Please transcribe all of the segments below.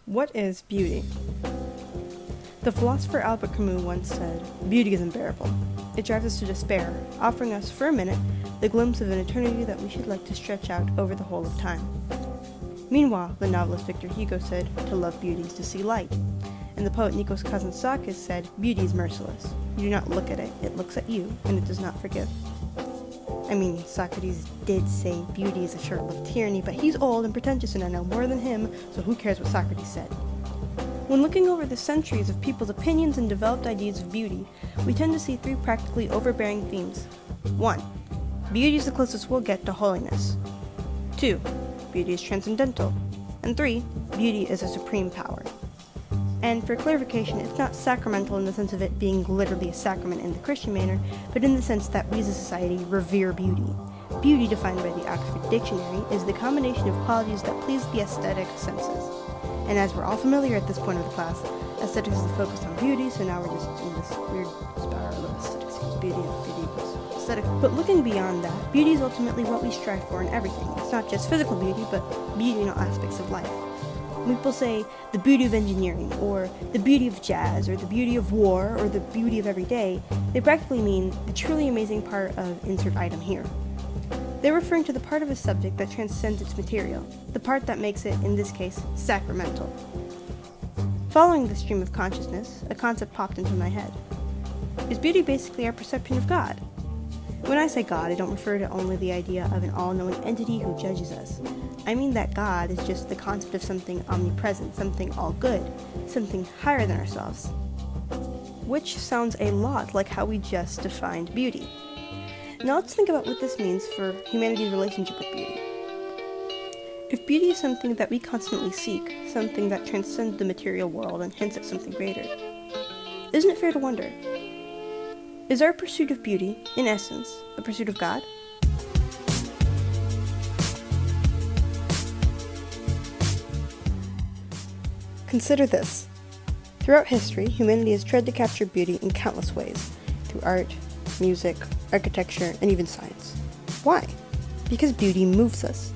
What is beauty? The philosopher Albert Camus once said, "Beauty is unbearable. It drives us to despair, offering us, for a minute, the glimpse of an eternity that we should like to stretch out over the whole of time." Meanwhile, the novelist Victor Hugo said, "To love beauty is to see light." And the poet Nikos Kazantzakis said, "Beauty is merciless. You do not look at it, it looks at you, and it does not forgive." I mean, Socrates did say beauty is a shirtle of tyranny, but he's old and pretentious and I know more than him, so who cares what Socrates said? When looking over the centuries of people's opinions and developed ideas of beauty, we tend to see three practically overbearing themes. 1. Beauty is the closest we'll get to holiness. 2. Beauty is transcendental. And 3. Beauty is a supreme power. And for clarification, it's not sacramental in the sense of it being literally a sacrament in the Christian manner, but in the sense that we as a society revere beauty. Beauty, defined by the Oxford Dictionary, is the combination of qualities that please the aesthetic senses. And as we're all familiar at this point of the class, aesthetics is the focus on beauty, so now we're just in this weird spiral of aesthetics equals beauty and beauty equals aesthetic. But looking beyond that, beauty is ultimately what we strive for in everything. It's not just physical beauty, but beauty in all aspects of life. When people say the beauty of engineering, or the beauty of jazz, or the beauty of war, or the beauty of every day, they practically mean the truly amazing part of insert item here. They're referring to the part of a subject that transcends its material, the part that makes it, in this case, sacramental. Following the stream of consciousness, a concept popped into my head. Is beauty basically our perception of God? When I say God, I don't refer to only the idea of an all-knowing entity who judges us. I mean that God is just the concept of something omnipresent, something all-good, something higher than ourselves. Which sounds a lot like how we just defined beauty. Now let's think about what this means for humanity's relationship with beauty. If beauty is something that we constantly seek, something that transcends the material world and hints at something greater, isn't it fair to wonder, is our pursuit of beauty, in essence, a pursuit of God? Consider this. Throughout history, humanity has tried to capture beauty in countless ways, through art, music, architecture, and even science. Why? Because beauty moves us.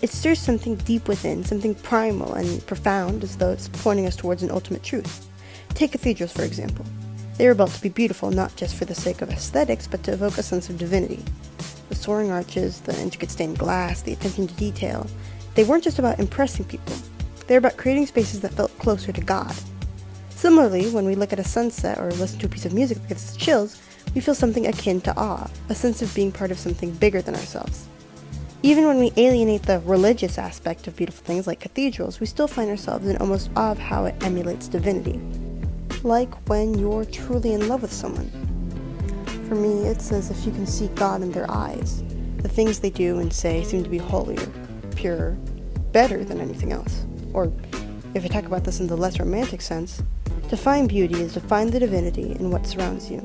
It stirs something deep within, something primal and profound, as though it's pointing us towards an ultimate truth. Take cathedrals, for example. They are built to be beautiful not just for the sake of aesthetics, but to evoke a sense of divinity. The soaring arches, the intricate stained glass, the attention to detail, they weren't just about impressing people. They were about creating spaces that felt closer to God. Similarly, when we look at a sunset or listen to a piece of music that gives us chills, we feel something akin to awe, a sense of being part of something bigger than ourselves. Even when we alienate the religious aspect of beautiful things like cathedrals, we still find ourselves in almost awe of how it emulates divinity. Like when you're truly in love with someone. For me, it's as if you can see God in their eyes. The things they do and say seem to be holier, purer, better than anything else. Or, if I talk about this in the less romantic sense, to find beauty is to find the divinity in what surrounds you.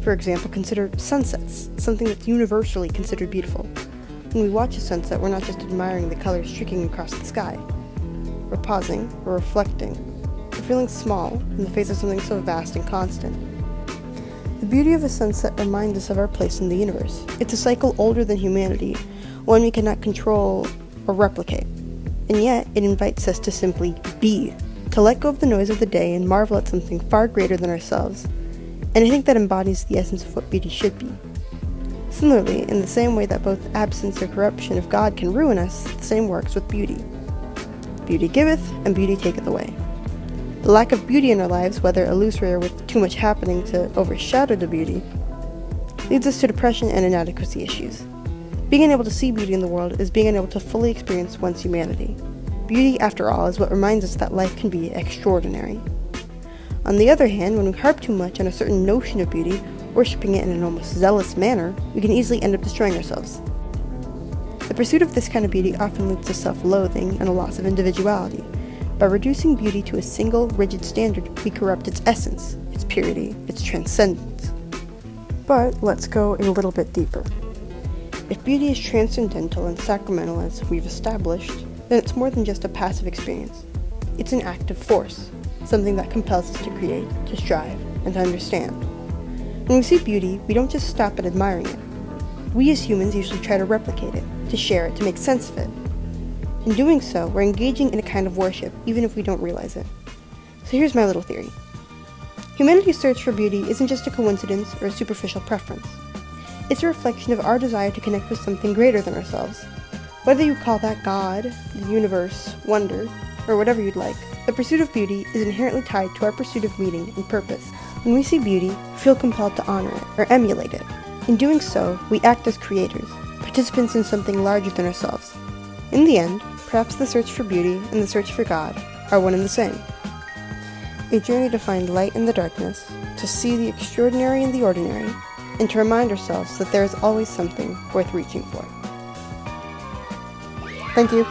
For example, consider sunsets, something that's universally considered beautiful. When we watch a sunset, we're not just admiring the colors streaking across the sky. We're pausing, we're reflecting, we're feeling small in the face of something so vast and constant. The beauty of a sunset reminds us of our place in the universe. It's a cycle older than humanity, one we cannot control or replicate. And yet, it invites us to simply be, to let go of the noise of the day and marvel at something far greater than ourselves. And I think that embodies the essence of what beauty should be. Similarly, in the same way that both absence or corruption of God can ruin us, the same works with beauty. Beauty giveth, and beauty taketh away. The lack of beauty in our lives, whether illusory or with too much happening to overshadow the beauty, leads us to depression and inadequacy issues. Being unable to see beauty in the world is being unable to fully experience one's humanity. Beauty, after all, is what reminds us that life can be extraordinary. On the other hand, when we harp too much on a certain notion of beauty, worshipping it in an almost zealous manner, we can easily end up destroying ourselves. The pursuit of this kind of beauty often leads to self-loathing and a loss of individuality. By reducing beauty to a single, rigid standard, we corrupt its essence, its purity, its transcendence. But let's go a little bit deeper. If beauty is transcendental and sacramental as we've established, then it's more than just a passive experience. It's an active force, something that compels us to create, to strive, and to understand. When we see beauty, we don't just stop at admiring it. We as humans usually try to replicate it, to share it, to make sense of it. In doing so, we're engaging in a kind of worship, even if we don't realize it. So here's my little theory. Humanity's search for beauty isn't just a coincidence or a superficial preference. It's a reflection of our desire to connect with something greater than ourselves. Whether you call that God, the universe, wonder, or whatever you'd like, the pursuit of beauty is inherently tied to our pursuit of meaning and purpose. When we see beauty, we feel compelled to honor it or emulate it. In doing so, we act as creators, participants in something larger than ourselves. In the end, perhaps the search for beauty and the search for God are one and the same. A journey to find light in the darkness, to see the extraordinary in the ordinary, and to remind ourselves that there is always something worth reaching for. Thank you.